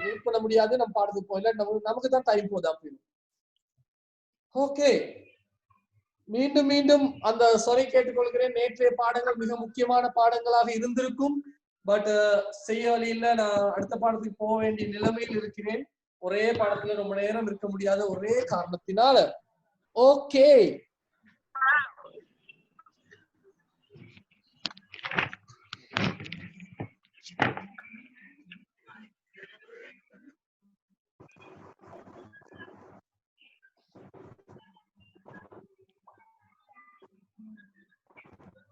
Wait பண்ண முடியாது, நம்ம பாடத்துக்கு போயில நமக்கு தான் டைம் போகுது அப்படின்னு. ஓகே, மீண்டும் மீண்டும் அந்த சாரி கேட்டுக்கொள்கிறேன். நேற்றைய பாடங்கள் மிக முக்கியமான பாடங்களாக இருந்திருக்கும். பட் செய்ய வழியில நான் அடுத்த பாடத்துக்கு போக வேண்டிய நிலைமையில் இருக்கிறேன். ஒரே பாடத்துல ரொம்ப நேரம் இருக்க முடியாத ஒரே காரணத்தினால. ஓகே,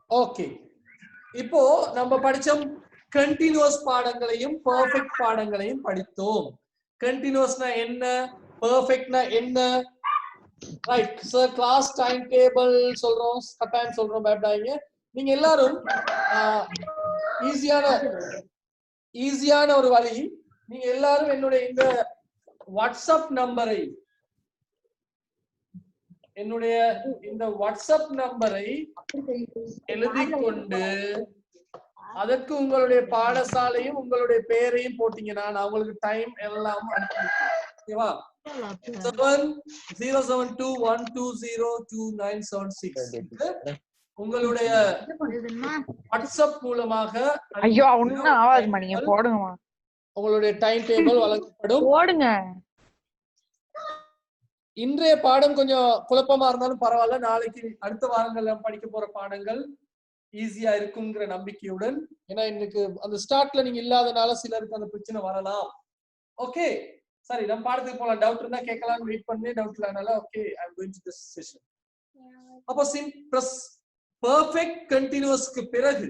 ஓகே, இப்போ நம்ம படிச்சோம் கண்டினியூஸ் பாடங்களையும் பெர்ஃபெக்ட் பாடங்களையும் படித்தோம். கண்டினியூஸ்னா என்ன, பெர்ஃபெக்ட்னா என்ன? Right sir, class time table சொல்றோம், கட்டாயம் சொல்றோம், பயப்படாதீங்க. நீங்க எல்லாரும் ஈஸியான ஒரு வழி, நீங்க எல்லாரும் என்னுடைய இந்த வாட்ஸ்அப் நம்பரை எழுதி கொண்டு அதற்கு உங்களுடைய பாடசாலையும் உங்களுடைய பெயரையும் போட்டீங்கன்னா நான் உங்களுக்கு டைம் எல்லாம் ஓகேவா? 7072120296 உங்களுடைய வாட்ஸ்அப் மூலமாக உங்களுடைய டைம் டேபிள் வழங்கப்படும். இன்றைய பாடம் கொஞ்சம் குழப்பமா இருந்தாலும் பரவாயில்ல, நாளைக்கு அடுத்த வாரங்கள்ல படிக்க போற பாடங்கள் ஈஸியா இருக்குங்கிற நம்பிக்கையுடன். ஏன்னா இன்னைக்கு அந்த ஸ்டார்ட்ல நீங்க இல்லாதனால சிலருக்கு அந்த பிரச்சனை வரலாம். ஓகே, சரி, நம்ம பாடத்துக்கு போலாம். டவுட் இருந்தா கேட்கலாம்னு வெயிட் பண்ணி டவுட் இல்லனால okay, I am going to this session. அப்போ பெர்ஃபெக்ட் கண்டினியூஸ்க்கு பிறகு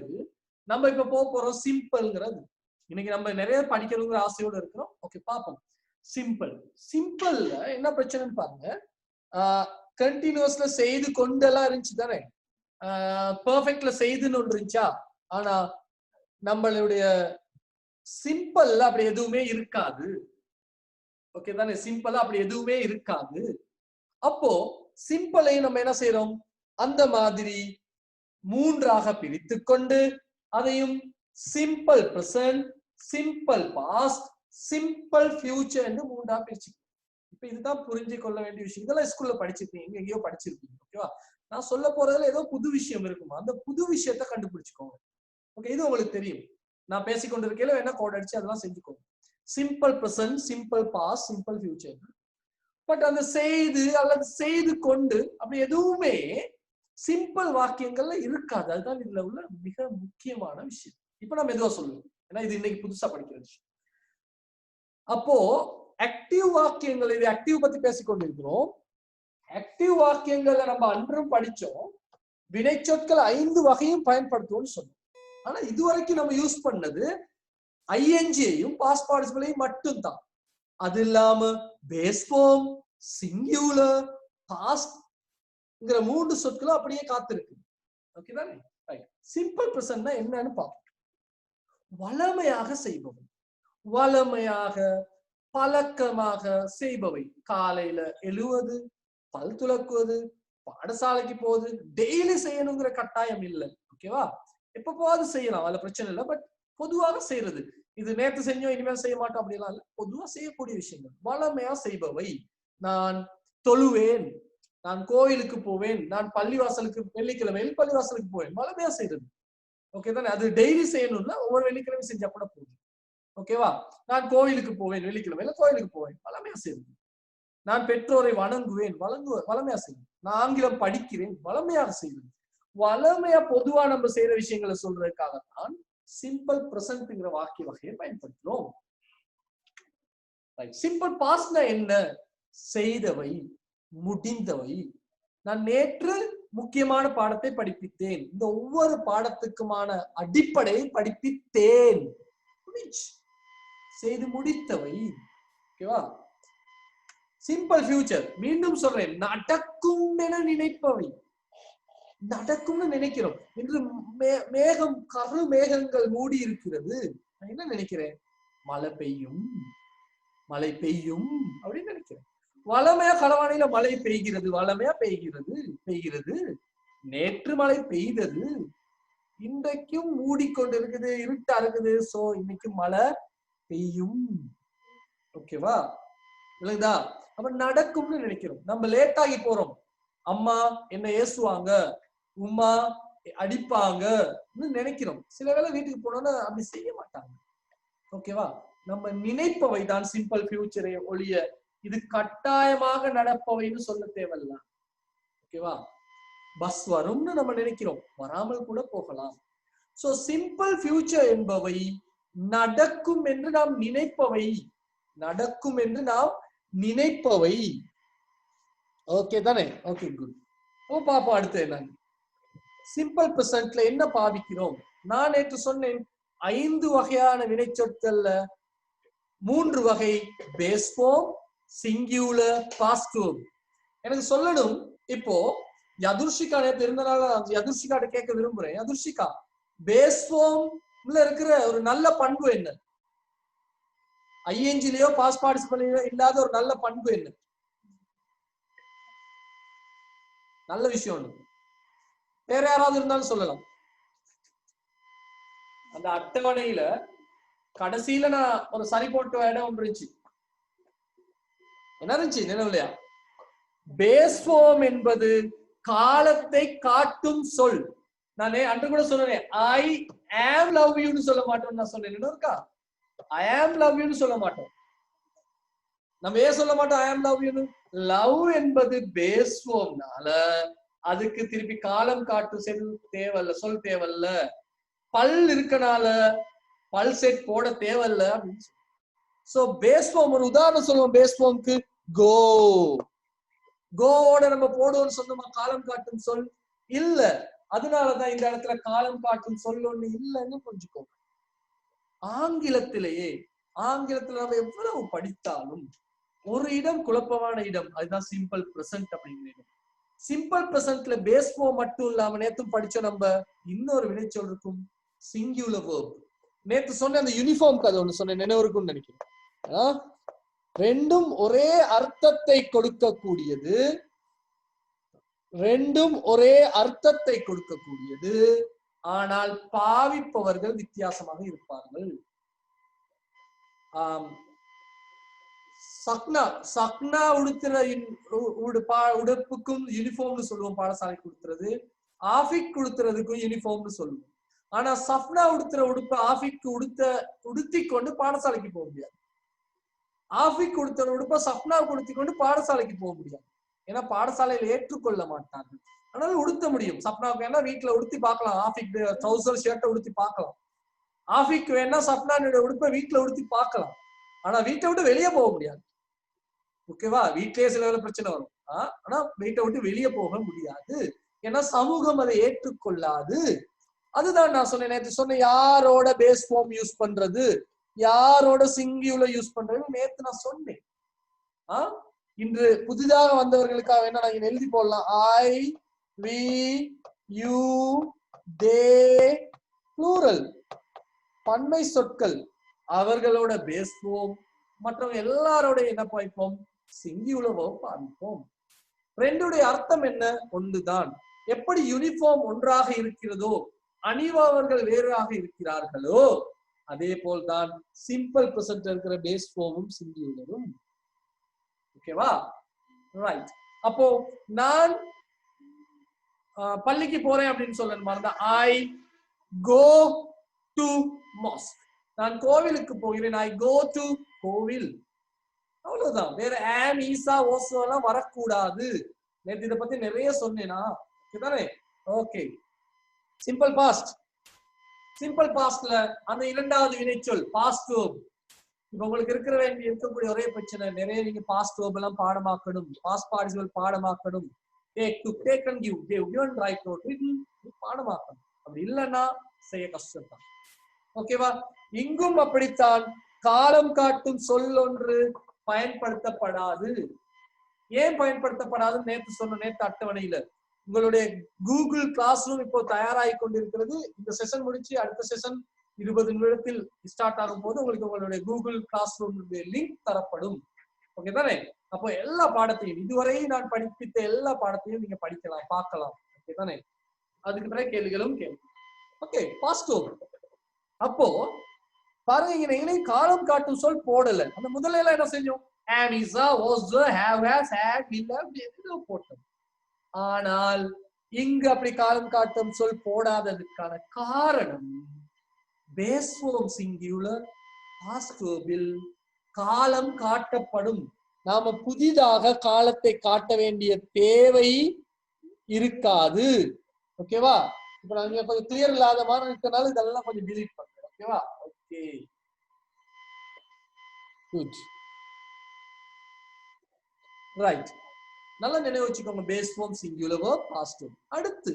நம்ம இப்ப போக போறோம் சிம்பிள்ங்கிறது. இன்னைக்கு நம்ம நிறைய படிக்கணுங்கிற ஆசையோட இருக்கிறோம். ஓகே, பாப்போம். சிம்பிள்ல என்ன பிரச்சனைன்னு பாருங்க. கண்டினியூஸ்ல செய்து கொண்டெல்லாம் இருந்துச்சு தானே, பெர்ஃபெக்ட்ல செய்துன்னு ஒன்று இருந்துச்சா? ஆனா நம்மளுடைய சிம்பிள்ல அப்படி எதுவுமே இருக்காது. ஓகே தானே, சிம்பிளா அப்படி எதுவுமே இருக்காது. அப்போ சிம்பிளை நம்ம என்ன செய்யறோம், அந்த மாதிரி மூன்றாக பிரித்து கொண்டு அதையும் simple present, simple past, simple future என்று மூன்றா பிரிச்சு. இப்ப இதுதான் புரிஞ்சு கொள்ள வேண்டிய விஷயம். இதெல்லாம் ஸ்கூல்ல படிச்சிருப்பீங்க, எங்கேயோ படிச்சிருப்பீங்க. ஓகேவா? நான் சொல்ல போறதுல ஏதோ புது விஷயம் இருக்குமா, அந்த புது விஷயத்த கண்டுபிடிச்சுக்கோங்க. ஓகே, இது உங்களுக்கு தெரியும். நான் பேசிக்கொண்டிருக்கையில வேணா கோட் அடிச்சு அதெல்லாம் செஞ்சுக்கோங்க. Simple present, simple past, simple future. But அந்த செய்து அல்லது செய்து கொண்டு அப்படி எதுவுமே சிம்பிள் வாக்கியங்கள்ல இருக்காது. அதுதான் இதுல உள்ள மிக முக்கியமான விஷயம். இப்ப நம்ம எதுவா சொல்லுவோம், ஏன்னா இது இன்னைக்கு புதுசா படிக்கிற விஷயம். அப்போ ஆக்டிவ் வாக்கியங்கள், இது ஆக்டிவ் பத்தி பேசிக்கொண்டிருக்கிறோம். ஆக்டிவ் வாக்கியங்கள்ல நம்ம அன்றும் படிச்சோம், வினைச்சொற்கள் 5 வகையும் பயன்படுத்துவோம்னு சொன்னோம். ஆனா இதுவரைக்கும் நம்ம யூஸ் பண்ணது ஐஎன்ஜியையும் பாஸ்ட் பார்ட்டிசிபிளையும் மட்டும்தான். அது இல்லாம பேஸ் ஃபார்ம், சிங்குலர், பாஸ்ட்ங்கிற 3 சொற்களும் அப்படியே காத்திருக்கு. ஓகேதானே? ரைட். சிம்பிள் பிரசன்ட்னா என்னன்னு பார்ப்போம். வளமையாக செய்பவை, வளமையாக பழக்கமாக செய்பவை. காலையில எழுவது, பல் துலக்குவது, பாடசாலைக்கு போகுது, டெய்லி செய்யணுங்கிற கட்டாயம் இல்லை. ஓகேவா? எப்பவாவது செய்யலாம், அதுல பிரச்சனை இல்லை. பட் பொதுவாக செய்யறது, இது நேற்று செஞ்சோம் இனிமேல் செய்ய மாட்டோம் அப்படிலாம் இல்லை, பொதுவா செய்யக்கூடிய விஷயங்கள். வளமையா செய்பவை. நான் தொழுவேன், நான் கோயிலுக்கு போவேன், நான் பள்ளிவாசலுக்கு வெள்ளிக்கிழமையில் பள்ளிவாசலுக்கு போவேன். வளமையா செய்யறது. ஓகே தானே? அது டெய்லி செய்யணும்னா ஒவ்வொரு வெள்ளிக்கிழமை செஞ்சா கூட போதும். ஓகேவா? நான் கோயிலுக்கு போவேன், வெள்ளிக்கிழமையில கோயிலுக்கு போவேன். வளமையா செய்யறது. நான் பெற்றோரை வணங்குவேன், வளமையா செய்யணும். நான் ஆங்கிலம் படிக்கிறேன், வளமையாக செய்யறது. வளமையா பொதுவா நம்ம செய்யற விஷயங்களை சொல்றதுக்காகத்தான் சிம்பிள் பிரசன்ட்ங்கிற வாக்கிய வகையை பயன்படுத்துறோம். சிம்பிள் பாஸ்ட்னா என்ன? செய்தவை, முடிந்தவை. நான் நேற்று முக்கியமான பாடத்தை படிப்பித்தேன், இந்த ஒவ்வொரு பாடத்துக்குமான அடிப்படையை படிப்பித்தேன், செய்து முடித்தவை. ஓகேவா? சிம்பிள் ஃபியூச்சர், மீண்டும் சொல்றேன், நடக்கும் என நினைப்பவை. நடக்கும்னு நினைக்கிறோம். இன்று மேகம், கரு மேகங்கள் மூடி இருக்கிறது, நான் என்ன நினைக்கிறேன்? மழை பெய்யும், மழை பெய்யும் அப்படின்னு நினைக்கிறேன். வளமையா களவாணியில மழை பெய்கிறது, வளமையா பெய்கிறது. நேற்று மழை பெய்தது, இன்றைக்கும் மூடிக்கொண்டு இருக்குது, இருட்டா இருக்குது, சோ இன்னைக்கு மழை பெய்யும். ஓகேவா? இல்லைங்களா? அப்ப நடக்கும்னு நினைக்கிறோம். நம்ம லேட் ஆகி போறோம். அம்மா என்ன ஏசுவாங்க, உம்மா அடிப்பாங்க நினைக்கிறோம். சில வேளை வீட்டுக்கு போனோம்னா அப்படி செய்ய மாட்டாங்க. ஓகேவா? நம்ம நினைப்பவை தான் சிம்பிள் ஃபியூச்சரை ஒழிய இது கட்டாயமாக நடப்பவைன்னு சொல்ல தேவையில்ல. ஓகேவா? பஸ் வரும்னு நம்ம நினைக்கிறோம், வராமல் கூட போகலாம். சோ சிம்பிள் ஃபியூச்சர் என்பவை நடக்கும் என்று நாம் நினைப்பவை, நடக்கும் என்று நாம் நினைப்பவை. ஓகே தானே? Okay, good. பாப்போம் அடுத்து என்ன. சிம்பிள் பிரசன்ட்ல என்ன பாவிக்கிறோம்? நான் நேற்று சொன்னேன் 5 வகையான வினைச்சொற்கள்ல 3 வகை base form, singular, past verb. எனக்கு சொல்லணும். இப்போ யதுர்ஷிகா நேற்று இருந்தனால யதுர்ஷிகாட்ட கேட்க விரும்புறேன். யதுர்ஷிகா, பேஸ் ஃபார்ம்ல இருக்கிற ஒரு நல்ல பண்பு என்ன? ஐஎன்ஜிலயோ பாஸ்ட் பார்ட்டிசிபிள்லயோ இல்லாத ஒரு நல்ல பண்பு என்ன? நல்ல விஷயம் ஒண்ணு. வேற யாராவது இருந்தாலும் சொல்லலாம். அந்த அட்டவணையில கடைசியில நான் ஒரு சரி போட்ட இடம் ஒன்று இருந்துச்சு. என்ன இருந்துச்சு நினைவுலையா? பேஸ் ஃபார்ம் என்பது காலத்தை காட்டும் சொல். நானே அன்று கூட சொன்னேன், ஐ ஆம் லவ் யூன்னு சொல்ல மாட்டோம். நான் சொன்னேன், இருக்கா? ஐ ஆம் லவ் யூன்னு சொல்ல மாட்டோம். நம்ம ஏன் சொல்ல மாட்டோம் ஐ ஆம் லவ் யூன்னு? லவ் என்பது பேஸ் ஃபார்ம்னால அதுக்கு திருப்பி காலம் காட்டும் செல் தேவையில்ல, சொல் தேவையில்ல. பல் இருக்கனால பல் செட் போட தேவையில்ல அப்படின்னு. சோ பேஸ் ஃபார்ம் ஒரு உதாரணம் சொல்லுவோம். பேஸ் ஃபார்முக்கு கோ, கோவோட நம்ம போடுவோம்னு சொன்னோமா? காலம் காட்டும் சொல் இல்ல. அதனாலதான் இந்த இடத்துல காலம் காட்டும் சொல் ஒண்ணு இல்லைன்னு புரிஞ்சுக்கோங்க. ஆங்கிலத்திலேயே ஆங்கிலத்துல நம்ம எவ்வளவு படித்தாலும் ஒரு இடம் குழப்பமான இடம், அதுதான் சிம்பிள் பிரசன்ட் அப்படிங்கிற இடம். சிம்பிள் பிரசன்ட்ல பேஸ் ஃபார்ம் மட்டும் இல்லாம நேத்தும் படிச்சோம் நம்ம இன்னொரு வினைச்சொல் இருக்கும், சிங்குலர் வெர்ப். நேத்து சொன்ன அந்த யூனிஃபார்ம் கதை ஒண்ணு சொன்ன நினைவு இருக்கும்னு நினைக்கிறேன். ரெண்டும் ஒரே அர்த்தத்தை கொடுக்கக்கூடியது, ரெண்டும் ஒரே அர்த்தத்தை கொடுக்கக்கூடியது, ஆனால் பாவிப்பவர்கள் வித்தியாசமாக இருப்பார்கள். சக்னா சக்னா உடுத்துற உடுப்புக்கும் யூனிஃபார்ம்னு சொல்லுவோம், பாடசாலை கொடுத்துறது. ஆஃபிக் கொடுத்துறதுக்கும் யூனிஃபார்ம்னு சொல்லுவோம். ஆனா சப்னா உடுத்துற உடுப்ப ஆஃபிக் உடுத்தி கொண்டு பாடசாலைக்கு போக முடியாது. ஆஃபிக் கொடுத்த உடுப்ப சப்னா உடுத்தி கொண்டு பாடசாலைக்கு போக முடியாது. ஏன்னா பாடசாலையில ஏற்றுக்கொள்ள மாட்டார்கள். ஆனாலும் உடுத்த முடியும். சப்னாவுக்கு வேணா வீட்டுல உடுத்தி பார்க்கலாம், ஆஃபிக் ட்ரௌசர் ஷர்ட்டை உடுத்தி பார்க்கலாம். ஆஃபிக் வேணா சப்னானுடைய உடுப்ப வீட்டுல உடுத்தி பார்க்கலாம். ஆனா வீட்டை விட்டு வெளியே போக முடியாது. ஓகேவா? வீட்டிலேயே சில வேலை பிரச்சனை வரும். ஆனா வீட்டை விட்டு வெளியே போக முடியாது. ஏன்னா சமூகம் அதை ஏற்றுக்கொள்ளாது. அதுதான் நான் சொன்னேன் நேற்று சொன்ன, யாரோட பேஸ் ஃபார்ம் யூஸ் பண்றது, யாரோட சிங்குலர் யூஸ் பண்றது நேற்று நான் சொன்னேன். இன்று புதிதாக வந்தவர்களுக்காக வேணா நான் எழுதி போடலாம். ஐ, வி, யூ, தே, ப்ளூரல் பன்மை சொற்கள், அவர்களோட பேஸ் ஃபார்ம். மற்றவங்க எல்லாரோட என்ன பாய்ப்போம்? சிங்குலர் பாவிப்போம். ரெண்டுடைய அர்த்தம் என்ன? ஒன்றுதான். எப்படி யூனிஃபார்ம் ஒன்றாக இருக்கிறதோ, அணிபவர்கள் வேறாக இருக்கிறார்களோ, அதே போல்தான் சிம்பிள் பிரசன்ட் இருக்கிற பேஸ் ஃபார்மும் சிங்குலரும். ஓகேவா? ரைட். அப்போ நான் பள்ளிக்கு போறேன் அப்படின்னு சொல்ல மறந்தா, ஐ கோ டு மாஸ்க். நான் கோவிலுக்கு போகிறேன். ஐ கோ டு கோவில். அவ்வளவுதான். வேற ஆம், ஈசா, ஓசோ எல்லாம் வரக்கூடாது. நேற்று இதை பத்தி நிறைய சொன்னேனா? ஓகே. Simple past. சிம்பிள் பாஸ்ட்ல அந்த இரண்டாவது வினைச்சொல் பாஸ்ட் வெர்ப். இப்ப உங்களுக்கு இருக்கக்கூடிய ஒரே பிரச்சனை, நிறைய நீங்க பாஸ்ட் வெர்ப் எல்லாம் பாடமாக்கணும், பாஸ்ட் பார்ட்டிசிபிள் பாடமாக்கணும். Take, to take and give, give and write, பாடமாக்கணும். அப்படி இல்லைன்னா செய்ய கஷ்டம் தான். ஓகேவா? இங்கும் அப்படித்தான். காலம் காட்டும் சொல் ஒன்று பயன்படுத்தப்படாது. ஏன் பயன்படுத்தப்படாது? நேற்று சொன்ன, நேற்று அட்டவணையில உங்களுடைய கூகுள் கிளாஸ் ரூம் இப்போ தயாராகி கொண்டிருக்கிறது. இந்த செஷன் முடிச்சு அடுத்த செஷன் 20 நிமிடத்தில் ஸ்டார்ட் ஆகும் போது உங்களுக்கு உங்களுடைய கூகுள் கிளாஸ் ரூம் லிங்க் தரப்படும். ஓகே தானே? அப்போ எல்லா பாடத்தையும், இதுவரை நான் படிப்பித்த எல்லா பாடத்தையும் நீங்க படிக்கலாம், பார்க்கலாம். ஓகே தானே? அதுக்கு பிறகு கேள்விகளும் கேள்வி. Okay, past verb. அப்போ பாருங்க இங்க எங்கேயும் காலம் காட்டும் சொல் போடல. அந்த முதல்ல எல்லாம் என்ன செஞ்சோம்? am, is, was, have, has, had, will, have போட்டோம். ஆனால் இங்கு அப்படி காலம் காட்டும் சொல் போடாததுக்கான காரணம் பேஸ் ஃபார்ம் சிங்குலர் பாஸ்ட் வெர்பில் காலம் காட்டப்படும். நாம புதிதாக காலத்தை காட்ட வேண்டிய தேவை இருக்காது. ஓகேவா? இப்ப நாங்க கொஞ்சம் கிளியர் இல்லாத மாதிரி இருக்கனால இதெல்லாம் கொஞ்சம் டிலீட் பண்றேன். ஓகேவா? Okay good right. நல்லா நினைவு வச்சுக்கோங்க. Base form singular verb past verb. அடுத்து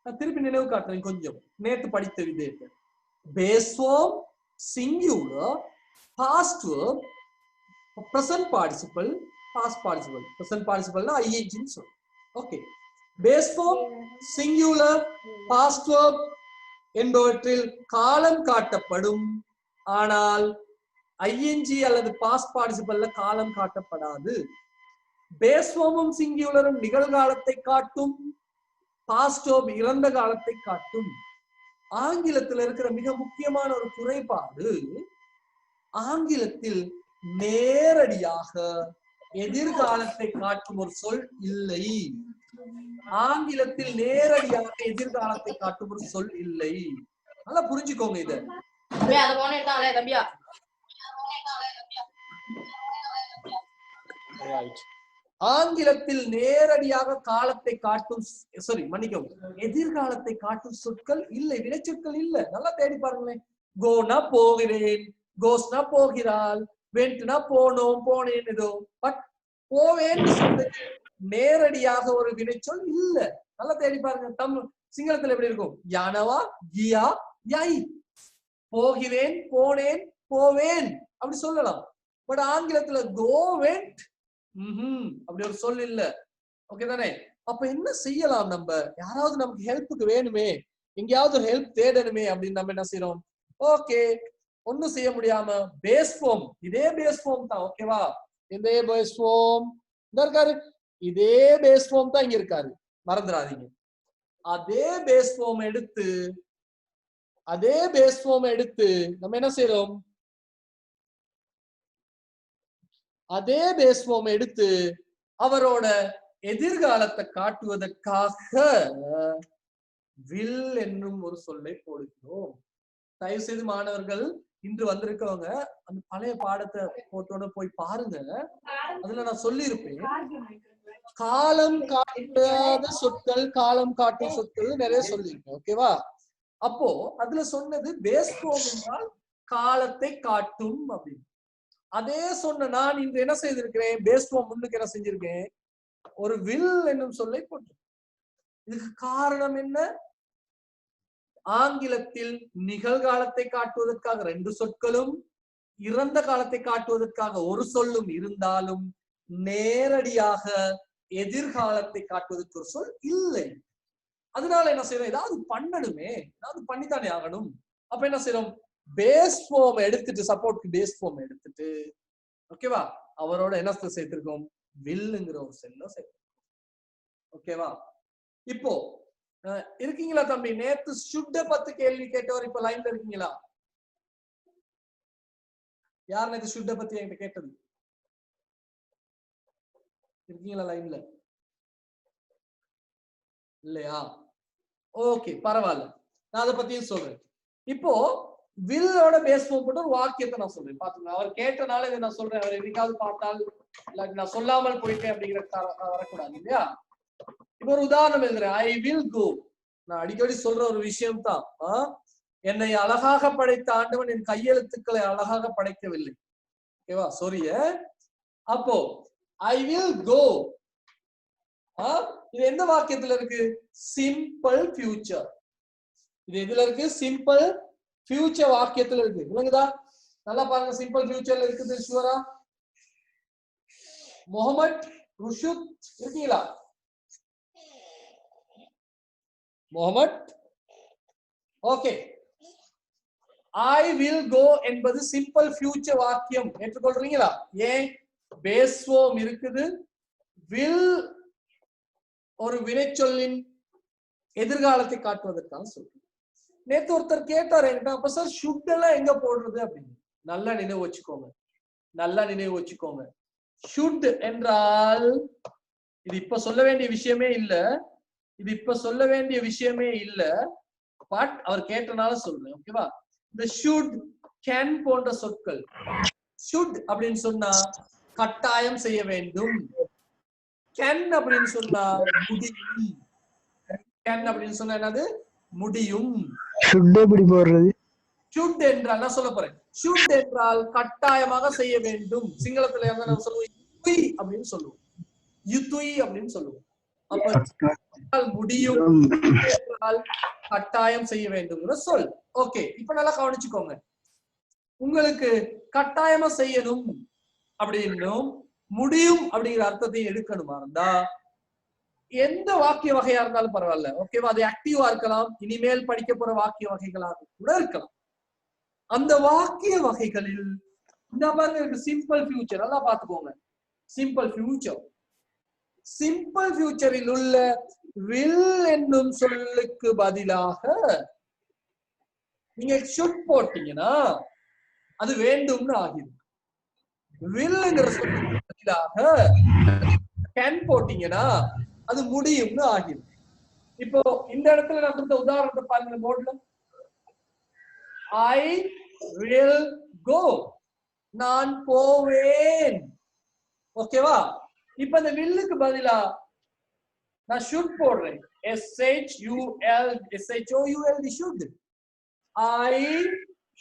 நான் திருப்பி நினைவு காட்டுறேன் கொஞ்சம் நேத்து படித்த விதத்தை. Base form singular past verb present participle past participle. present participle na ing ன்னு சொல்றோம். Okay. Base form singular past verb என்பவற்றில் காலம் காட்டப்படும். ஆனால் ing அல்லது பாஸ்ட் பார்ட்டிசிபிள்ல காலம் காட்டப்படாது. பேஸ் ஃபார்மும் சிங்குலரும் நிகழ்காலத்தை காட்டும், பாஸ்ட் வெர்ப் இறந்த காலத்தை காட்டும். ஆங்கிலத்தில் இருக்கிற மிக முக்கியமான ஒரு குறைபாடு, ஆங்கிலத்தில் நேரடியாக எதிர்காலத்தை காட்டும் ஒரு சொல் இல்லை. ஆங்கிலத்தில் நேரடியாக எதிர்காலத்தை காட்டும் ஒரு சொல் இல்லை. நல்லா புரிஞ்சுக்கோங்க இத. ஆங்கிலத்தில் நேரடியாக காலத்தை காட்டும் எதிர்காலத்தை காட்டும் சொற்கள் இல்லை, வினைச்சொற்கள் இல்லை. நல்லா தேடி பாருங்களேன். கோனா போகிறேன், கோஸ்னா போகிறாள், வென்ட்னா போனோம் போனேன். ஏதோ பட் போவேன்னு சொல்லு நேரடியாக ஒரு வினைச்சொல் இல்ல. நல்லா தேடி பாருங்க. தமிழ் சிங்களத்துல எப்படி இருக்கும்? யானவா கியா யாய். போகிறேன் போனேன் போவேன் அப்படி சொல்லலாம். பட் ஆங்கிலத்துல கோ வென்ட் அப்படி ஒரு சொல் இல்ல. ஓகே தானே? அப்ப என்ன செய்யலாம்? நம்ம யாராவது நமக்கு ஹெல்ப்புக்கு வேணுமே, எங்கேயாவது ஒரு ஹெல்ப் தேடணுமே அப்படின்னு நம்ம என்ன செய்யறோம்? ஓகே, ஒன்னும் செய்ய முடியாம பேஸ் ஃபார்ம், இதே பேஸ் ஃபார்ம் தான். ஓகேவா? இதே பேஸ் ஃபார்ம் இந்த இருக்காரு, இதே பேஸ் ஃபார்ம் தான் இங்க இருக்காரு, மறந்துடாதீங்க. அதே பேஸ் ஃபார்ம் எடுத்து நம்ம என்ன செய்யறோம்? அதே பேஸ் ஃபார்ம் எடுத்து அவரோட எதிர்காலத்தை காட்டுவதற்காக வில் என்னும் ஒரு சொல்லை போடுகிறோம். தயவு செய்து மாணவர்கள் இன்று வந்திருக்கவங்க அந்த பழைய பாடத்தை போட்டோட போய் பாருங்க. அதுல நான் சொல்லி இருப்பேன், காலம் காட்டாத சொற்கள், காலம் காட்டும் சொற்கள் நிறைய சொல்லியிருக்கேன். ஓகேவா? அப்போ அதுல சொன்னது பேஸ் ஃபார்ம் என்றால் காலத்தை காட்டும் அப்படின்னு. அதே சொன்ன நான் இன்று என்ன செய்திருக்கிறேன்? பேஸ் ஃபார்ம் முன்னுக்கு என்ன செஞ்சிருக்கேன்? ஒரு வில் என்னும் சொல்லை போட்டு. இதுக்கு காரணம் என்ன? ஆங்கிலத்தில் நிகழ்காலத்தை காட்டுவதற்காக 2 சொற்களும், இறந்த காலத்தை காட்டுவதற்காக ஒரு சொல்லும் இருந்தாலும் நேரடியாக எதிர்காலத்தை காட்டுவதற்கு ஒரு சொல் இல்லை. அதனால என்ன செய்யறோம்? ஏதாவது பண்ணணுமே, ஏதாவது பண்ணித்தானே ஆகணும். அப்ப என்ன செய்யறோம்? பேஸ் ஃபார்ம் எடுத்துட்டு, சப்போர்ட் பேஸ் ஃபார்ம் எடுத்துட்டு, ஓகேவா, அவரோட என்ன சேர்த்திருக்கோம்? வில்லுங்கிற ஒரு செல்ல சேர்த்திருக்கோம். ஓகேவா? இப்போ இருக்கீங்களா தம்பி? நேத்து ஷுட்ட பத்தி கேள்வி கேட்டவர் இப்ப லைன்ல இருக்கீங்களா? யார் நேத்து ஷுட்ட பத்தி என்கிட்ட கேட்டது? இருக்கீங்களா லைன்ல? இல்லையா? ஓகே, பரவாயில்ல, நான் அதை பத்தியும் சொல்றேன். இப்போ வில்லோட பேஸ் ஃபார்ம் போட்டு ஒரு வாக்கியத்தை நான் சொல்றேன். பாத்துங்க, அவர் கேட்டனால இதை நான் சொல்றேன். அவர் என்னைக்காவது பார்த்தால் நான் சொல்லாமல் போயிட்டேன் அப்படிங்கிற வரக்கூடாது இல்லையா? இப்போ ஒரு உதாரணம் எழுதுறேன். I will go. நான் அடிக்கடி சொல்ற ஒரு விஷயம் தான், என்னை அழகாக படைத்த ஆண்டவன் என் கையெழுத்துக்களை அழகாக படைக்கவில்லை. ஓகேவா? சாரிய. அப்போ ஐ வில் கோ, இது எந்த வாக்கியத்துல இருக்கு? Simple future. இது எதுல இருக்கு? சிம்பிள் ஃபியூச்சர் வாக்கியத்துல இருக்கு. இல்லைங்கதா? நல்லா பாருங்க, சிம்பிள் ஃபியூச்சர்ல இருக்குது. ஷுவரா? முகமது ருஷுத் இருக்கீங்களா? Mohammed. Okay, I will go என்பது சிம்பிள் ஃபியூச்சர் வாக்கியம். ஏற்றுக்கொள்றீங்களா? ஏன்? பேஸ் ஃபார்ம் இருக்குது, வில் ஒரு வினைச்சொல்லின் எதிர்காலத்தை காட்டுவதற்கான சொல். நேத்து ஒருத்தர் கேட்டாரு என்கிட்ட, அப்ப சார் ஷுட் எல்லாம் எங்க போடுறது அப்படின்னு. நல்லா நினைவு வச்சுக்கோங்க, நல்லா நினைவு வச்சுக்கோங்க. ஷுட் என்றால் இது இப்ப சொல்ல வேண்டிய விஷயமே இல்ல, இது இப்ப சொல்ல வேண்டிய விஷயமே இல்ல, பட் அவர் கேட்டனால சொல்றேன். ஓகேவா? இந்த ஷுட், கேன் போன்ற சொற்கள். ஷுட் அப்படின்னு சொன்னா கட்டாயம் செய்ய வேண்டும். கேன் அப்படின்னு சொன்னா முடியும். கேன் அப்படின்னு சொன்னா என்னது? முடியும். ஷுட் எப்படி போடுறது? ஷுட் என்றால் நான் சொல்ல போறேன். ஷுட் என்றால் கட்டாயமாக செய்ய வேண்டும். சிங்களத்துல என்ன நம்ம சொல்லுவோம்? யுத்துய் அப்படின்னு சொல்லுவோம். யுத்துய் அப்படின்னு சொல்லுவோம். அப்ப முடியும் என்றால் கட்டாயம் செய்ய வேண்டும் சொல். ஓகே, இப்ப நல்லா கவனிச்சுக்கோங்க. உங்களுக்கு கட்டாயமா செய்யணும் அப்படின்னும் முடியும் அப்படிங்கிற அர்த்தத்தை எடுக்கணுமா இருந்தா எந்த வாக்கிய வகையா இருந்தாலும் பரவாயில்ல. ஓகேவா? அது ஆக்டிவா இருக்கலாம், இனிமேல் படிக்க போற வாக்கிய வகைகளாக கூட இருக்கலாம். அந்த வாக்கிய வகைகளில் இந்த மாதிரி இருக்கு சிம்பிள் ஃபியூச்சர். நல்லா பாத்துக்கோங்க. சிம்பிள் ஃபியூச்சர், சிம்பிள் ஃபியூச்சரில் உள்ள வில் என்னும் சொல்லுக்கு பதிலாக நீங்க ஷுட் போட்டீங்கன்னா அது வேண்டும்னு ஆகிடும். வில்லுங்கிற சொல்லுக்கு பதிலாக கேன் போட்டீங்கன்னா அது முடியும்னு ஆகிடும். இப்போ இந்த இடத்துல நான் கொடுத்த உதாரணத்தை பாருங்க போர்ட்ல. I will go, நான் போவேன். ஓகேவா? இப்ப இந்த வில்லுக்கு பதிலா நான் ஷுட் போடுறேன். SHUD, should. I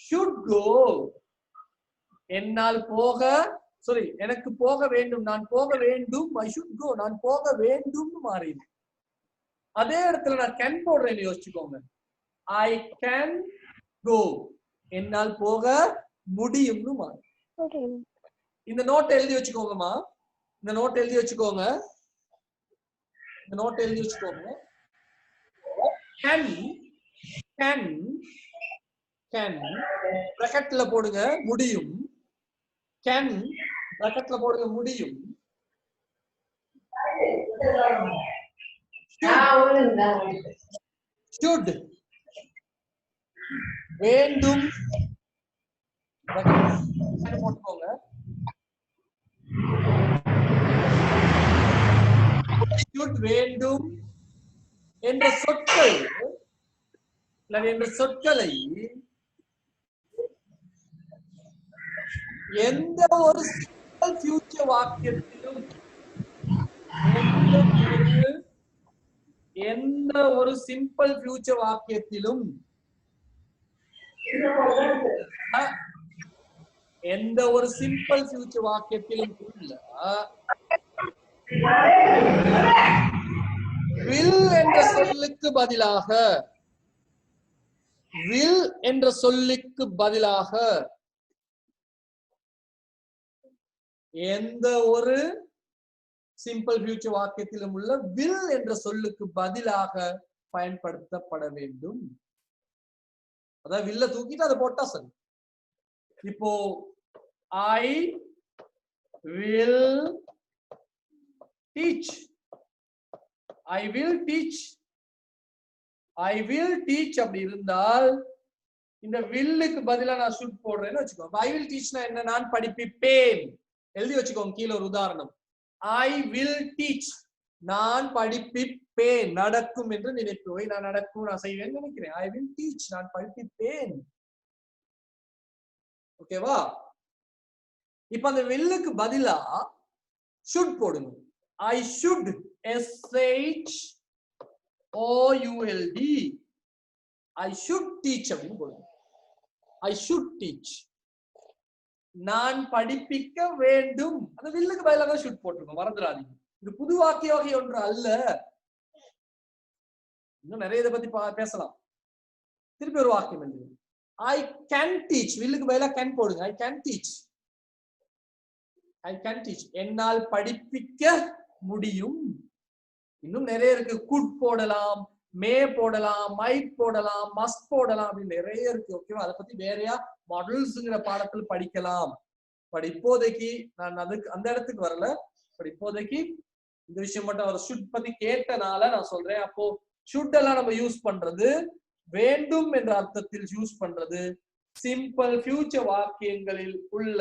should go, என்னால் போக, சாரி எனக்கு போக வேண்டும், நான் போக வேண்டும். I should go, நான் போக வேண்டும் மாறிடு. அதே இடத்துல நான் கேன் போடுறேன்னு யோசிச்சுக்கோங்க. I can go, என்னால் போக முடியும்னு மாறி. இந்த நோட் எழுதி வச்சுக்கோங்கம்மா, இந்த நோட் எழுதி வச்சுக்கோங்க, இந்த நோட் எழுதி வச்சுக்கோங்க. can பிராக்கெட்ல போடுங்க முடியும். can பிராக்கெட்ல போடுங்க முடியும். should வேண்டும் போட்டுக்கோங்க. should வேண்டும் என்ற சொற்கள் என்ற சொற்களை எந்த ஒரு சிம்பிள் ஃபியூச்சர் வாக்கியத்திலும் எந்த ஒரு சிம்பிள் ஃபியூச்சர் வாக்கியத்திலும் எந்த ஒரு சிம்பிள் ஃபியூச்சர் வாக்கியத்திலும் உள்ள will என்ற சொல்லுக்கு பதிலாக will என்ற சொல்லுக்கு பதிலாக எந்த ஒரு சிம்பிள் ஃபியூச்சர் வாக்கியத்திலும் உள்ள will என்ற சொல்லுக்கு பதிலாக பயன்படுத்தப்பட வேண்டும். அதாவது வில்ல தூக்கிட்டு அதை போட்டா சரி. இப்போ I will teach, I will teach, I will teach அப்படி இருந்தால் இந்த வில்லுக்கு பதிலா நான் should போடுறேன்னு வச்சுக்கோங்க. I will teachனா என்ன? நான் படிப்பிப்பேன். எழுதி வச்சுக்கோங்க கீழே ஒரு உதாரணம். I will teach, நான் படிப்பிப்பேன். நடக்கும் என்று நினைப்பேன், நான் நடக்கும், நான் செய்வேன் நினைக்கிறேன். I will teach, நான் படிப்பிப்பேன். ஓகேவா? இப்ப அந்த வில்லுக்கு பதிலா should போடுங்க. I should, SHOULD, I should teach அப்படின்னு போடுங்க. I should teach, நான் படிப்பிக்க வேண்டும். அந்த வில்லுக்கு பதிலாக should போட்டுருக்கோம், மறந்துடாதீங்க. இது புது வாக்கிய வகை ஒன்று அல்ல. இன்னும் நிறைய இதை பத்தி பேசலாம். திருப்பி ஒரு வாக்கியம் எழுதுங்க. I can teach, வில்லுக்கு பதிலாக can போடுங்க. I can teach, I can teach, என்னால் படிப்பிக்க முடியும். இன்னும் நிறைய இருக்கு. could போடலாம், may போடலாம், might போடலாம், must போடலாம், அப்படின்னு நிறைய இருக்கு. ஓகேவா? அதை பத்தி வேறையா மாடல்ஸ்ங்கிற பாடத்தில் படிக்கலாம். பட் இப்போதைக்கு நான் அதுக்கு அந்த இடத்துக்கு வரல. பட் இப்போதைக்கு இந்த விஷயம் மட்டும் அவர் should பத்தி கேட்டனால நான் சொல்றேன். அப்போ should எல்லாம் நம்ம யூஸ் பண்றது வேண்டும் என்ற அர்த்தத்தில் யூஸ் பண்றது சிம்பிள் ஃபியூச்சர் வாக்கியங்களில் உள்ள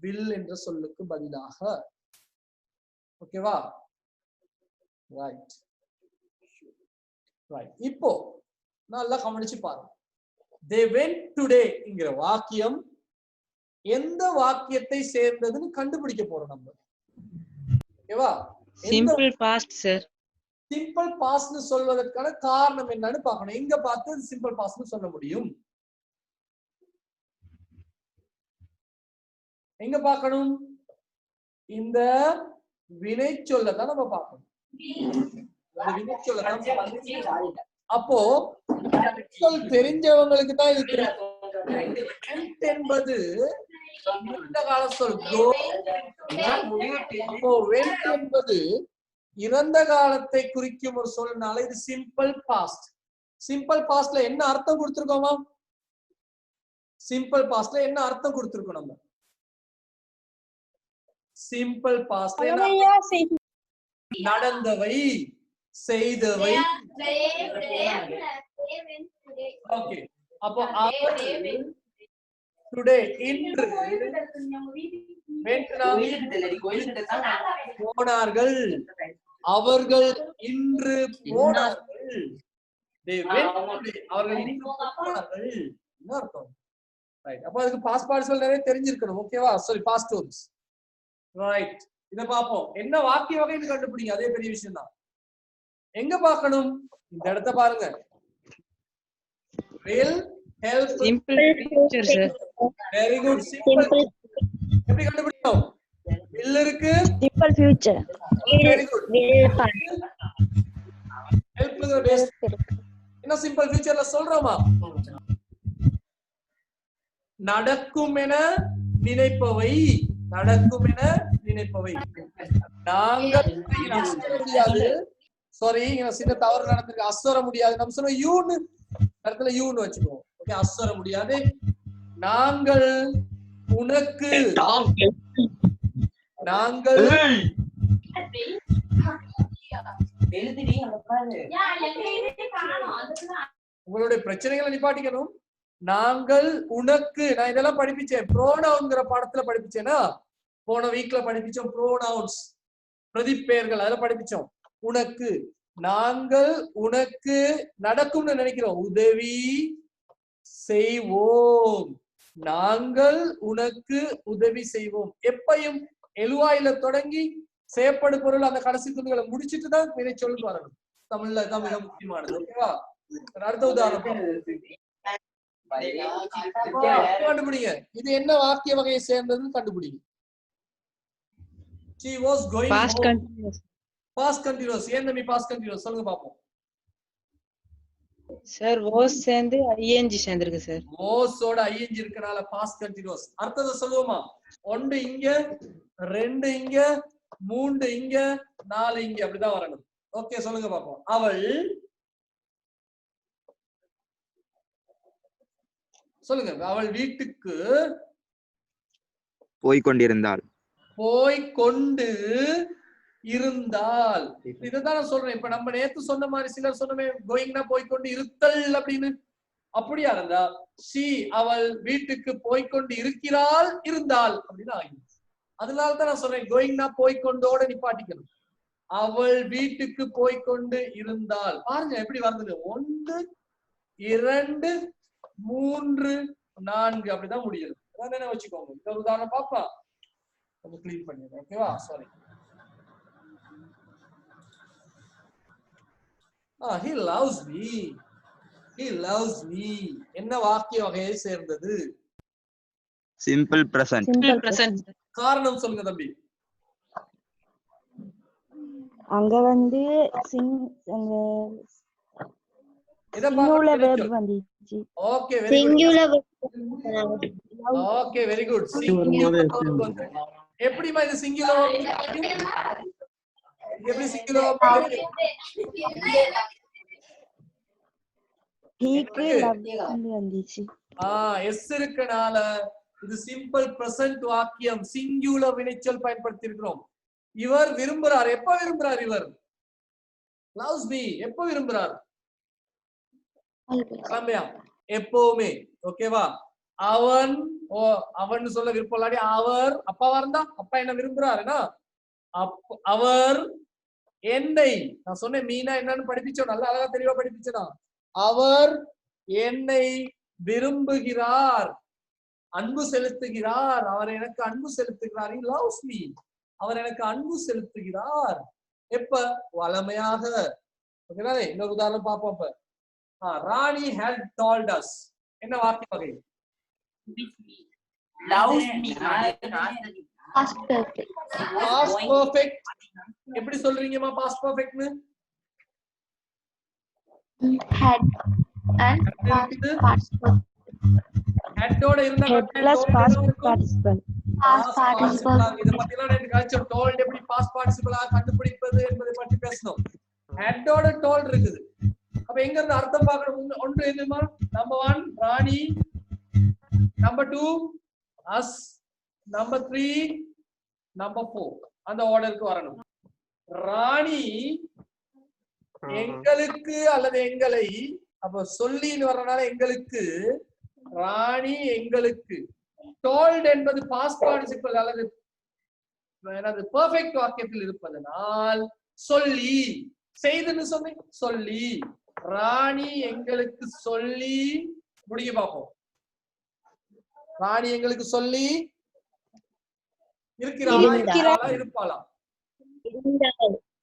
வில் என்ற சொல்லுக்கு பதிலாக. ஓகேவா? Right right. இப்போ நல்லா கவனிச்சு பாருங்க. they went today என்கிற வாக்கியம் எந்த வாக்கியத்தை சேர்ந்ததுன்னு கண்டுபிடிக்க போறோம் நம்ம. ஓகேவா? Simple past sir. சிம்பிள் பாஸ்ட்னு சொல்வதற்கான காரணம் என்னன்னு பார்க்கணும். எங்க பார்த்து சிம்பிள் பாஸ்ட்னு சொல்ல முடியும்? எங்க பார்க்கணும்? இந்த வினை சொல்ல தான் நம்ம பார்க்கணும். வினை சொல்ல தான். அப்போ சொல் தெரிஞ்சவங்களுக்கு தான் இது தெரியும். என்பது நீண்ட கால சொல். அப்போ went என்பது இறந்த காலத்தை குறிக்கும் ஒரு சொல்னால இது சிம்பிள் பாஸ்ட். சிம்பிள் பாஸ்ட்ல என்ன அர்த்தம் கொடுத்திருக்கோமா? சிம்பிள் பாஸ்ட்ல என்ன அர்த்தம் கொடுத்திருக்கோம் நம்ம? சிம்பிள் பாஸ்ட்ல நடந்தவை, செய்தவை. ஓகே, அப்போ டுடே இன்று போனார்கள், அவர்கள் இன்று போனார்கள். அவர்கள் இன்று போனார்கள். என்ன அர்த்தம்? ரைட். அப்போ அதுக்கு பாஸ்ட் பார்ட்டிசிபிள் நிறைய தெரிஞ்சிருக்கணும். ஓகேவா? Sorry, past tense. ரைட். இத பாப்போம். என்ன வாக்கிய வகைன்னு கண்டுபிடிங்க. அதே பெரிய விஷயம் தான். எங்க பார்க்கணும்? இந்த இடத்தை பாருங்க. will help. Simple future sir. Very good. Simple எப்படி கண்டுபிடிச்சோம்? will இருக்கு, simple future. Very good. help base என்ன சிம்பிள் ஃபியூச்சர்ல சொல்றோமா? நடக்கும் என நினைப்பவை, நடக்கும் என நினைப்பவை. நாங்கள் அசர முடியாது. சாரி, சின்ன தவறு நடந்திருக்கு. அசர முடியாது நம்ம சொன்ன யூன்னு இடத்துல யூன்னு வச்சுக்கோம். ஓகே, அசர முடியாது. நாங்கள் உனக்கு, நாங்கள் உங்களுடைய பிரச்சனைகளை நிப்பாட்டிக்கணும். நாங்கள் உனக்கு, நான் இதெல்லாம் படிப்பிச்சேன். ப்ரோனவுன்ங்கிற பாடத்துல படிப்பிச்சேன்னா, போன வீக்ல படிப்பிச்சோம். ப்ரோனவுன்ஸ், பிரதிப்பெயர்கள், அதெல்லாம் படிப்பிச்சோம். உனக்கு, நாங்கள் உனக்கு நடக்கும்னு நினைக்கிறோம். உதவி செய்வோம். நாங்கள் உனக்கு உதவி செய்வோம். எப்பையும் எழுவாயில தொடங்கி செயற்படு பொருள் அந்த கடைசி துணிகளை முடிச்சுட்டு தான் வினை சொல்லு வரணும். தமிழ்ல தான் மிக முக்கியமானது. ஓகேவா? அடுத்த உதாரணம் கண்டுபிடிங்க. இது என்ன வாக்கிய வகையை சேர்ந்ததுன்னு கண்டுபிடிங்க. She was going past home. Continuous. Past continuous. ஏன் தம்பி பாஸ்ட் கண்டினியூஸ்? சொல்லுங்க பாப்போம். சார் வாஸ் சேர்ந்து ஐஎன்ஜி சேர்ந்திருக்கு சார். வாஸோட ஐஎன்ஜி இருக்கனால பாஸ்ட் கண்டினியூஸ். அர்த்தத்தை சொல்லுவோமா? 1 இங்க, 2 இங்க, 3 இங்க, 4 இங்க, அப்படிதான் வரணும். ஓகே, சொல்லுங்க பாப்போம். அவள், சொல்லுங்க. அவள் வீட்டுக்கு போய்கொண்டிருந்தாள். போய்கொண்டு இருந்தால். இதுதான் நான் சொல்றேன். இப்ப நம்ம நேத்து சொன்ன மாதிரி சிலர் சொன்னமே கோயிங்னா போய்கொண்டு இருத்தல் அப்படின்னு. அப்படியா இருந்தா ஷி, அவள் வீட்டுக்கு போய்கொண்டு இருக்கிறாள், இருந்தாள் அப்படின்னு ஆகும். அதனாலதான் நான் சொல்றேன் கோயிங்னா போய்கொண்டோட நிப்பாட்டிக்கணும். அவள் வீட்டுக்கு போய்கொண்டு இருந்தாள். பாருங்க எப்படி வருது. 1 2 3 4 அப்படிதான் முடியுது. அதான் வச்சுக்கோங்க. இந்த ஒரு உதாரணம் பாப்பா, கொஞ்சம் கிளீன் பண்ணிடுறேன். ஓகேவா? Sorry. he loves me. He loves me. என்ன வாக்கிய வகையை சேர்ந்தது? Simple present. Simple present. காரணம் சொல்லுங்க தம்பி. அங்க வந்து சிங்குலர் வெர்ப் வந்துச்சு. Okay, very good. Singular okay, very good. எப்படிமா இது சிங்குலர்? எப்படி சிங்குலர்? ஹீக்கு லவ் வந்துச்சு. எஸ் இருக்கனால இது சிம்பிள் பிரசன்ட் வாக்கியம். சிங்குலர் வினைச்சொல் பயன்படுத்தி இருக்கிறோம். இவர் விரும்புறார். எப்ப விரும்புறார்? இவர் loves me எப்ப விரும்புறார்? கிளம்பியா எப்பவுமே ஓகேவா அவன் அவன் சொல்ல விருப்பம் இல்லாட்டி அவர் அப்பாவா இருந்தா அப்பா என்ன விரும்புறாருன்னா அவர் என்னை நான் சொன்னேன் மீனா என்னன்னு படிப்பிச்சோம் நல்லா அழகா தெளிவா படிப்பிச்சனா அவர் என்னை விரும்புகிறார் அன்பு செலுத்துகிறார் அவர் எனக்கு அன்பு செலுத்துகிறார் he loves me அவர் எனக்கு அன்பு செலுத்துகிறார் எப்ப வளமையாக ஓகேதானே இன்னொரு உதாரணம் பார்ப்போம் இப்ப ராணி had told us என்ன வார்த்தை வகை loves me Past perfect. past perfect எப்படி சொல்றீங்கம்மா past perfect னு Had and past participle. had ஓட இருந்தா Had plus past participle. past participle இத பத்திலாம் நான் கழிச்சோம் told எப்படி past participle கண்டுபிடிப்பது என்பதை பற்றி பேசணும் had ஓட told இருக்குது அப்ப எங்க இருந்து அர்த்தம் பார்க்கணும் ஒன்று என்னமா நம்பர் 1 ராணி நம்பர் 2 us நம்பர் 3 நம்பர் 4 அந்த ஆர்டருக்கு வரணும் ராணி எங்களுக்கு அல்லது எங்களை அப்ப சொல்லின்னு வர்றனால எங்களுக்கு ராணி எங்களுக்கு told என்பது பாஸ்ட் பார்ட்டிசிபிள் அல்லது பெர்ஃபெக்ட் வாக்கியத்தில் இருப்பதனால் சொல்லி செய்துன்னு சொன்னேன் சொல்லி ராணி எங்களுக்கு சொல்லி முடிய பார்ப்போம் ராணி எங்களுக்கு சொல்லி இருக்கிறாளா இருப்பாளா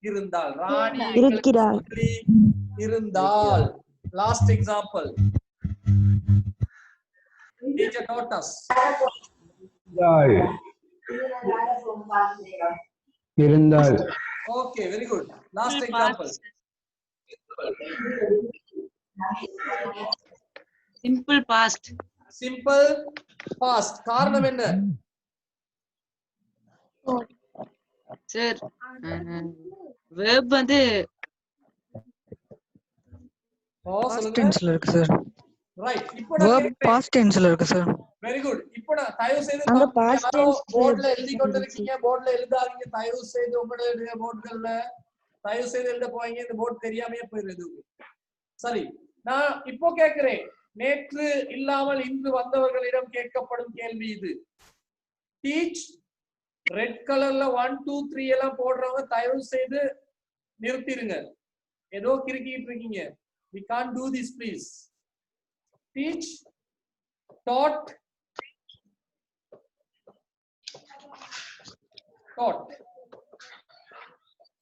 இருந்தால் ராணி எங்களுக்கு சொல்லி இருந்தால் last example teacher taught us இருந்தால் okay very good last example simple past காரணம் என்ன சார் verb வந்து past tenseல இருக்கு சார் ரைட் இப்போ verb past tenseல இருக்கு சார் வெரி குட் இப்போ நான் தயவு செய்து அங்க past tense போர்ட்ல எழுதி கொண்டிருக்கீங்க போர்ட்ல எழுதாதீங்க தயவு செய்து உங்களுடைய போர்டுகள்ல தயவு செய்து எழுத போவீங்க இந்த போர்ட் தெரியாமையே போயிருது சரி நான் இப்போ கேக்குறேன் நேற்று இல்லாமல் இன்று வந்தவர்களிடம் கேட்கப்படும் கேள்வி இது டீச் ரெட் கலர்ல 1 2 3 எல்லாம் போடுறவங்க தயவு செய்து நிறுத்திடுங்க ஏதோ கிறுக்கிட்டு இருக்கீங்க we can't do this please teach taught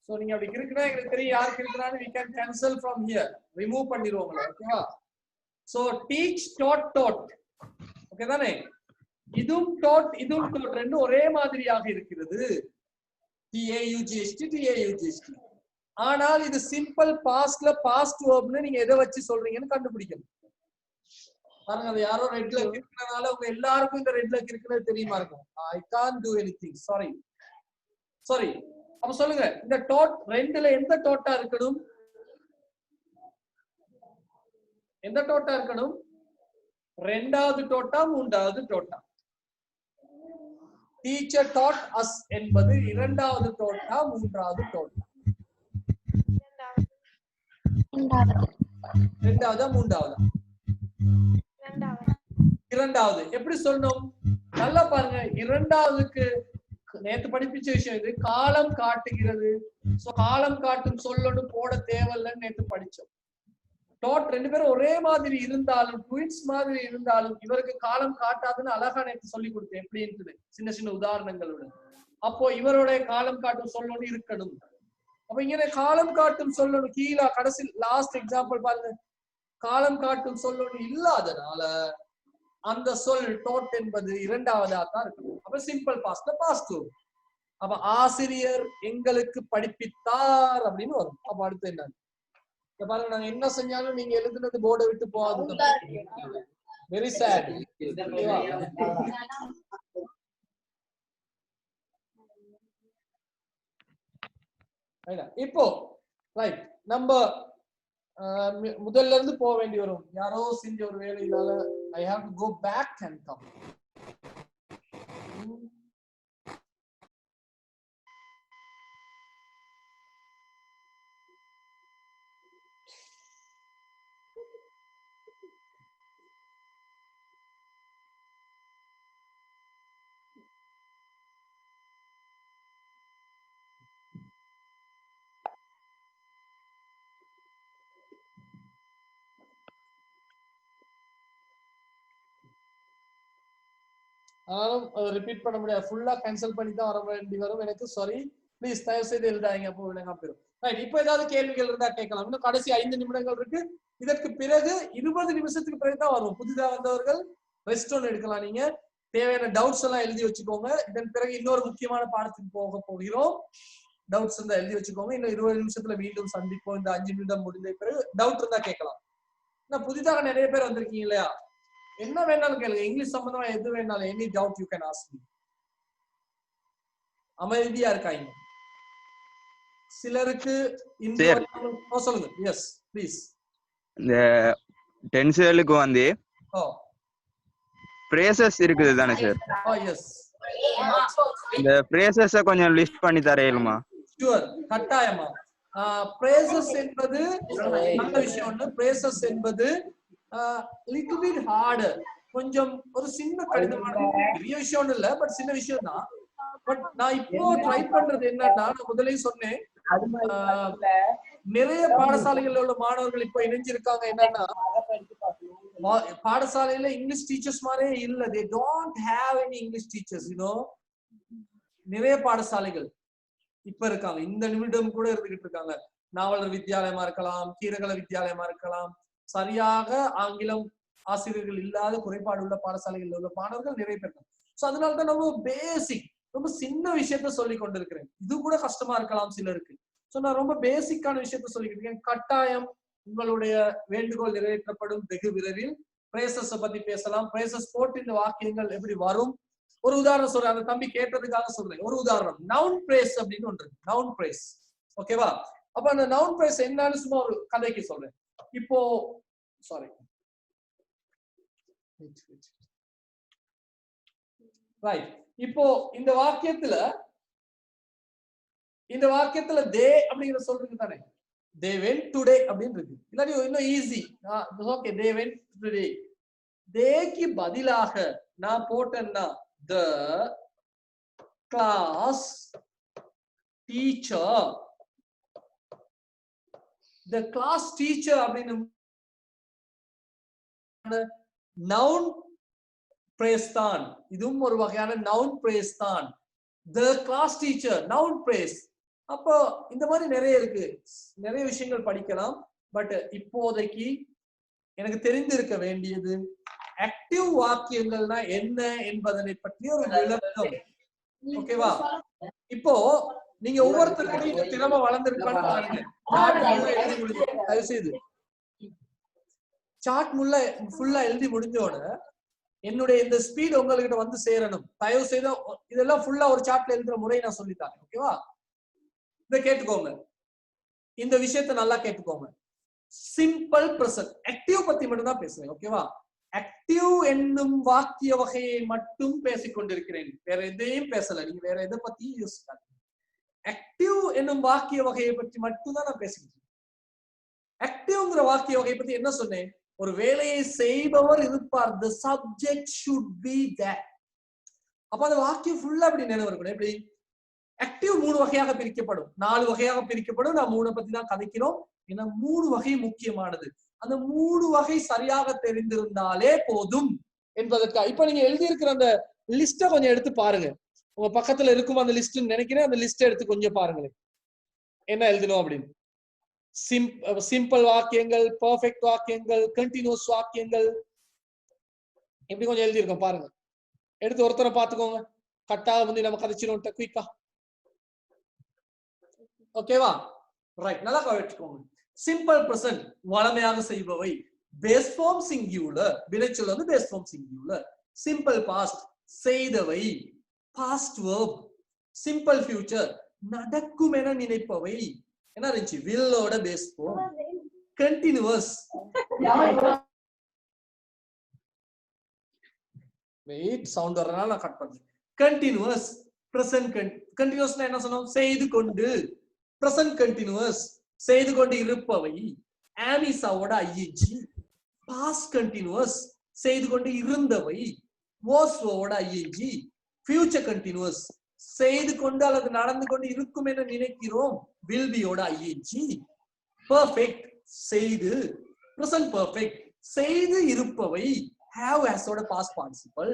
so நீங்க அப்படி கிறுக்குனா எனக்கு தெரியும் யார் கிறுக்குறான்னு we can cancel from here remove பண்ணிடுவோம் ஓகேவா so teach taught ஓகே தானே இதும் taught ரெண்டும் ஒரே மாதிரியாக இருக்கிறது TAUGST ஆனால் இது சிம்பிள் பாஸ்ட்ல பாஸ்ட் வெர்ப்னு நீங்க எதை வச்சு சொல்றீங்கன்னு கண்டுபிடிக்கணும் பாருங்க அது யாரோ ரெட்ல கிறுக்குறனால உங்க எல்லாருக்கும் இந்த ரெட்ல கிறுக்குறது தெரியுமா இருக்கும் I can't do anything sorry அப்ப சொல்லுங்க இந்த taught ரெண்டுல எந்த taught இருக்கணும் எந்த taught இருக்கணும் ரெண்டாவது taught மூன்றாவது taught teacher taught us என்பது இரண்டாவது taught மூன்றாவது taught ரெண்டாவது மூன்றாவது இரண்டாவது எப்படி சொல்லணும் நல்லா பாருங்க இரண்டாவதுக்கு நேத்து படிப்பிச்ச விஷயம் இது காலம் காட்டுகிறது சோ காலம் காட்டும் சொல்லணும் போட தேவையில்லைன்னு நேத்து படிச்சோம் டோட் ரெண்டு பேரும் ஒரே மாதிரி இருந்தாலும் ட்வின்ஸ் மாதிரி இருந்தாலும் இவருக்கு காலம் காட்டாதுன்னு அழகா நேத்து சொல்லி கொடுத்தேன் எப்படின்றது சின்ன சின்ன உதாரணங்களுடன் அப்போ இவருடைய காலம் காட்டும் சொல்லணும் இருக்கணும் அப்ப இங்க காலம் காட்டும் சொல்லணும் கீழே கடைசி லாஸ்ட் எக்ஸாம்பிள் பாருங்க காலம் காட்டும் சொல்லணும் இல்லாதனால அந்த சொல் டோட் என்பது இரண்டாவதா தான் இருக்கணும் அப்ப சிம்பிள் பாஸ்ட்ல பாஸ்ட் அப்ப ஆசிரியர் எங்களுக்கு படிப்பித்தார் அப்படின்னு வரும் அப்ப அடுத்து என்ன பாருங்க நாங்க என்ன செஞ்சாலும் நீங்க எழுதுனது போர்டை விட்டு போகாது வெரி சேட் இப்போ ரைட் நம்ம முதல்ல இருந்து போக வேண்டி வரும் யாரோ செஞ்ச ஒரு வேலையினால I have to go back and come ஆனாலும் ரிப்பீட் பண்ண முடியாது, ஃபுல்லா கேன்சல் பண்ணி தான் வர வேண்டி வரும் எனக்கு. சாரி, ப்ளீஸ் தயவு செய்து எழுதாங்க, அப்போ விளங்க போயிடும். ரைட், இப்போ ஏதாவது கேள்விகள் இருந்தா கேட்கலாம். இன்னும் கடைசி 5 நிமிடங்கள் இருக்கு. இதற்கு பிறகு 20 நிமிஷத்துக்கு பிறகு தான் வரும். புதிதாக வந்தவர்கள் ரெஸ்ட் ஒன்று எடுக்கலாம். நீங்க தேவையான டவுட்ஸ் எல்லாம் எழுதி வச்சுக்கோங்க. இதன் பிறகு இன்னொரு முக்கியமான பாடத்துக்கு போக போகிறோம். டவுட்ஸ் இருந்தா எழுதி வச்சுக்கோங்க. இன்னும் 20 நிமிஷத்துல மீண்டும் சந்திப்போம். இந்த 5 நிமிடம் முடிந்த பிறகு டவுட் இருந்தா கேட்கலாம். புதிதாக நிறைய பேர் வந்திருக்கீங்க இல்லையா, என்ன வேணாலும் கேளுங்க. இங்கிலீஷ் சம்பந்தமா எது வேணாலும், any doubt you can ask me. அமைதியா இருக்காங்க. சிலருக்கு சொல்லுங்க. Yes please. இந்த டென்சலுக்கு வந்து பிரேசஸ் இருக்குது தானே சார்? எஸ், இந்த பிரேசஸ கொஞ்சம் லிஸ்ட் பண்ணி தரேலுமா? ஷூர், கட்டாயமா. பிரேசஸ் என்பது நல்ல விஷயம் ஒண்ணு. பிரேசஸ் என்பது லிட்டில் பிட் ஹார்டர், கொஞ்சம் ஒரு சின்ன கடினமான, பெரிய விஷயம் இல்ல, பட் சின்ன விஷயம் தான். பட் நான் இப்போ ட்ரை பண்றது என்னன்னா, நான் முதலே சொன்னேன், நிறைய பாடசாலைகள்ல உள்ள மாணவர்கள் இப்போ இணைஞ்சிருக்காங்க. என்னன்னா, பாடசாலையில இங்கிலீஷ் டீச்சர்ஸ் மாதிரியே இல்ல. they don't have any English teachers, you know. நிறைய பாடசாலைகள் இப்ப இருக்காங்க, இந்த நிமிடம் கூட இருந்துகிட்டு இருக்காங்க. நாவலர் வித்யாலயமா இருக்கலாம், கீரகல வித்யாலயமா இருக்கலாம். சரியாக ஆங்கிலம் ஆசிரியர்கள் இல்லாத குறைபாடு உள்ள பாடசாலைகள் உள்ள மாணவர்கள் நிறைய பேர் இருக்காங்க. சோ அதனாலதான் நம்ம பேசிக், ரொம்ப சின்ன விஷயத்த சொல்லி கொண்டிருக்கிறேன். இது கூட கஷ்டமா இருக்கலாம் சிலருக்கு. சோ நான் ரொம்ப பேசிக்கான விஷயத்த சொல்லிக்கிட்டு இருக்கேன். கட்டாயம் உங்களுடைய வேண்டுகோள் நிறைவேற்றப்படும் வெகு விரைவில். பிரேசஸ் பத்தி பேசலாம். பிரேசஸ் போட்டு இந்த வாக்கியங்கள் எப்படி வரும், ஒரு உதாரணம் சொல்றேன். அந்த தம்பி கேட்டதுக்காக சொல்றேன். ஒரு உதாரணம், நவுன் பிரேஸ் அப்படின்னு ஒன்று. நவுன் பிரேஸ், ஓகேவா? அப்ப அந்த நவுன் பிரேஸ் என்னன்னு சும்மா ஒரு கதைக்கு சொல்றேன். இப்போ சாரி, ரைட். இப்போ இந்த வாக்கியத்துல தே அப்படிங்கிற சொல்றீங்க தானே, they went today அப்படின்னு இருக்கு. இல்லாட்டி இன்னும் easy, okay, they went today. தேக்கு பதிலாக நான் போட்டேன்னா the class teacher, the class teacher அப்படின்னு நவுன் பிரேஸ் தான். இதுவும் ஒரு வகையான நவுன் பிரேஸ் தான். the class teacher, noun phrase. அப்போ இந்த மாதிரி நிறைய இருக்கு, நிறைய விஷயங்கள் படிக்கலாம். பட் இப்போதைக்கு எனக்கு தெரிந்திருக்க வேண்டியது ஆக்டிவ் வாக்கியங்கள்னா என்ன என்பதனை பற்றி ஒரு விளக்கம், ஓகேவா? இப்போ நீங்க ஒவ்வொருத்தருக்கும் இந்த திறமை வளர்ந்துருக்கான்னு பாருங்க. தயவு செய்து சார்ட் ஃபுல்லா எழுதி முடிஞ்சோட என்னுடைய இந்த ஸ்பீட் உங்ககிட்ட வந்து சேரணும். தயவு செய்து இதெல்லாம் ஃபுல்லா ஒரு சார்ட்ல எழுதுற முறை நான் சொல்லித்தாங்க, ஓகேவா? இதை கேட்டுக்கோங்க, இந்த விஷயத்த நல்லா கேட்டுக்கோங்க. சிம்பிள் பிரசன்ட், ஆக்டிவ் பத்தி மட்டும் தான் பேசுறேன், ஓகேவா? ஆக்டிவ் என்னும் வாக்கிய வகையை மட்டும் பேசிக் கொண்டிருக்கிறேன், வேற எதையும் பேசல. நீங்க வேற எதை பத்தியும் யோசிக்காது. ஆக்டிவ் என்னும் வாக்கிய வகையை பற்றி மட்டும் தான் நான் பேசிக்கிட்டு இருக்கேன். ஆக்டிவ்ங்கிற வாக்கிய வகையை பத்தி என்ன சொன்னேன்? ஒரு வேலையை செய்பவர் இருப்பார். the subject should be there. அப்ப அந்த வாக்கியம் ஃபுல்லா அப்படி நினைவு இருக்கணும். எப்படி ஆக்டிவ் 3 வகையாக பிரிக்கப்படும், 4 வகையாக பிரிக்கப்படும். நான் 3 பத்தி தான் கதைக்கிறோம். ஏன்னா 3 வகை முக்கியமானது. அந்த 3 வகை சரியாக தெரிந்திருந்தாலே போதும் என்பதற்காக இப்ப நீங்க எழுதி இருக்கிற அந்த லிஸ்ட கொஞ்சம் எடுத்து பாருங்க. உங்க பக்கத்துல இருக்கும் அந்த லிஸ்ட் நினைக்கிறேன். அந்த லிஸ்ட் எடுத்து கொஞ்சம் பாருங்களேன், என்ன எழுதணும் அப்படின்னு. சிம்பிள் வாக்கியங்கள், பெர்ஃபெக்ட் வாக்கியங்கள், கண்டினியூஸ் வாக்கியங்கள், இப்படி கொஞ்சம் எழுதி இருக்கோம் பாருங்க. எடுத்து ஒருத்தரை பார்த்துக்கோங்க. கட்டாக வந்து நம்ம கதைச்சிடும் குயிக்கா, ஓகேவா? ரைட், நல்லா கவனிச்சுக்கோங்க. சிம்பிள் பிரசன்ட் வளமையாக செய்பவை. பேஸ் ஃபார்ம் சிங்குலர், வினைச்சொல் வந்து base form singular. Simple past செய்தவை, பாஸ்ட் வெர்ப். சிம்பிள் ஃபியூச்சர் நடக்கும் என நினைப்பவை. என்ன இருந்துச்சு? வில்லோட base form. Continuous, wait sound வரனால நான் கட் பண்றேன். Continuous present. கண்டினியூஸ்னா என்ன சொன்னோம்? செய்து கொண்டு. பிரசன்ட் கண்டினியூஸ் செய்து கொண்டு இருப்பவை. ஆமிசாவோட ஐஎன்ஜி. பாஸ்ட் கண்டினியூஸ் செய்து கொண்டு இருந்தவை. வாஸ்வோட ஐஎன்ஜி. ஃபியூச்சர் கண்டினியூஸ் செய்து கொண்டு அல்லது நடந்து கொண்டு இருக்கும் என நினைக்கிறோம். will be ஓட ஐஎன்ஜி. பெர்ஃபெக்ட் செய்து. பிரசன்ட் பெர்ஃபெக்ட் செய்து இருப்பவை. have as ஓட பாஸ்ட் பார்ட்டிசிபிள்.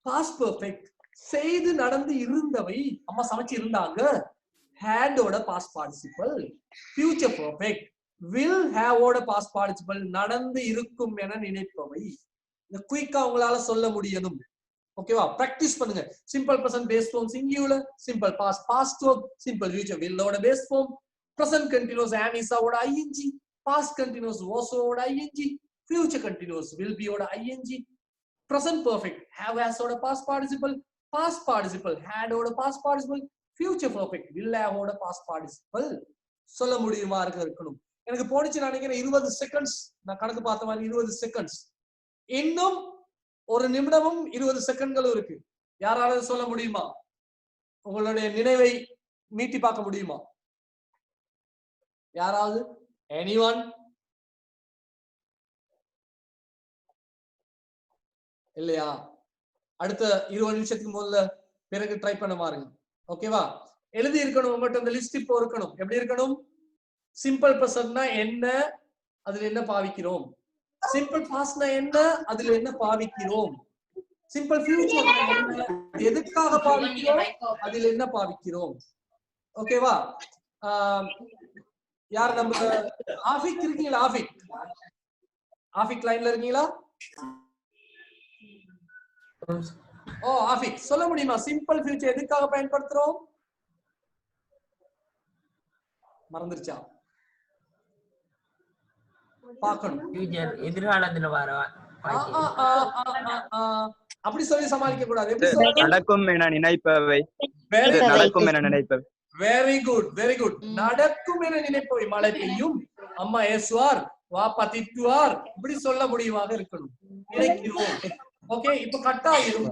பாஸ்ட் பெர்ஃபெக்ட் செய்து நடந்து இருந்தவை, அம்மா சமைச்சு இருந்தாங்க, had ஓட past participle. Future perfect will have ஓட பாஸ்ட் பார்ட்டிசிபிள், நடந்து இருக்கும் என நினைப்பவை. இந்த குயிக்கா உங்களால சொல்ல முடியணும். ஓகேவா? பிராக்டிஸ் பண்ணுங்க. Simple present base form singular, simple past past verb, simple future will ஓட base form, present continuous am is ஓட ing, பாஸ்ட் கண்டினியூஸ் was ஓட ing, future continuous will be ஓட ing, present perfect have as ஓட past participle had ஓட past participle, future perfect will have ஓட past participle. சொல்ல முடியுமா இருக்கணும். எனக்கு போனிச்சு நான் நினைக்கிறேன் 20 செகண்ட்ஸ், நான் கணக்கு பார்த்த மாதிரி 20 செகண்ட்ஸ், இன்னும் ஒரு நிமிடமும் 20 செகண்ட்களும் இருக்கு. யாராவது சொல்ல முடியுமா? உங்களுடைய நினைவை மீட்டி பார்க்க முடியுமா? யாராவது? anyone? இல்லையா? அடுத்த 20 நிமிஷத்துக்கு முதல்ல பிறகு ட்ரை பண்ண பாருங்க. ஓகேவா? எழுதி இருக்கணும் உங்கள்கிட்ட அந்த லிஸ்ட் இப்போ இருக்கணும். எப்படி இருக்கணும்? சிம்பிள் பிரசன்ட்னா என்ன, அதுல என்ன பாவிக்கிறோம்? சிம்பிள் பாஸ்ட்னா என்ன, அதுல என்ன பாவிக்கிறோம்? சிம்பிள் ஃபியூச்சர் என்ன, எதுக்காக பாவிக்கிறோம், அதுல என்ன பாவிக்கிறோம்? ஓகேவா? யார் நம்ம ஆஃபிக் இருக்கீங்களா? ஆஃபிக் லைன்ல இருக்கீங்களா? ஓ ஆஃபிக் சொல்ல முடியுமா? சிம்பிள் ஃபியூச்சர் எதுக்காக பயன்படுத்துறோம்? மறந்துருச்சா? பார்க்கணும். ஃபியூச்சர் எதிர்காலத்துல வர அப்படி சொல்லி சமாளிக்க கூடாது. எப்படி சொல்றது? நடக்கும் என நினைப்பவை. நடக்கும் என நினைப்பவை. Very good very good. நடக்கும் என நினைப்பவை. மழை பெய்யும், அம்மா ஏசுவார், வாப்பா திட்டுவார், இப்படி சொல்ல முடியுமாக இருக்கணும். நினைக்கிறோம். ஓகே, இப்ப கட் ஆகிரும்.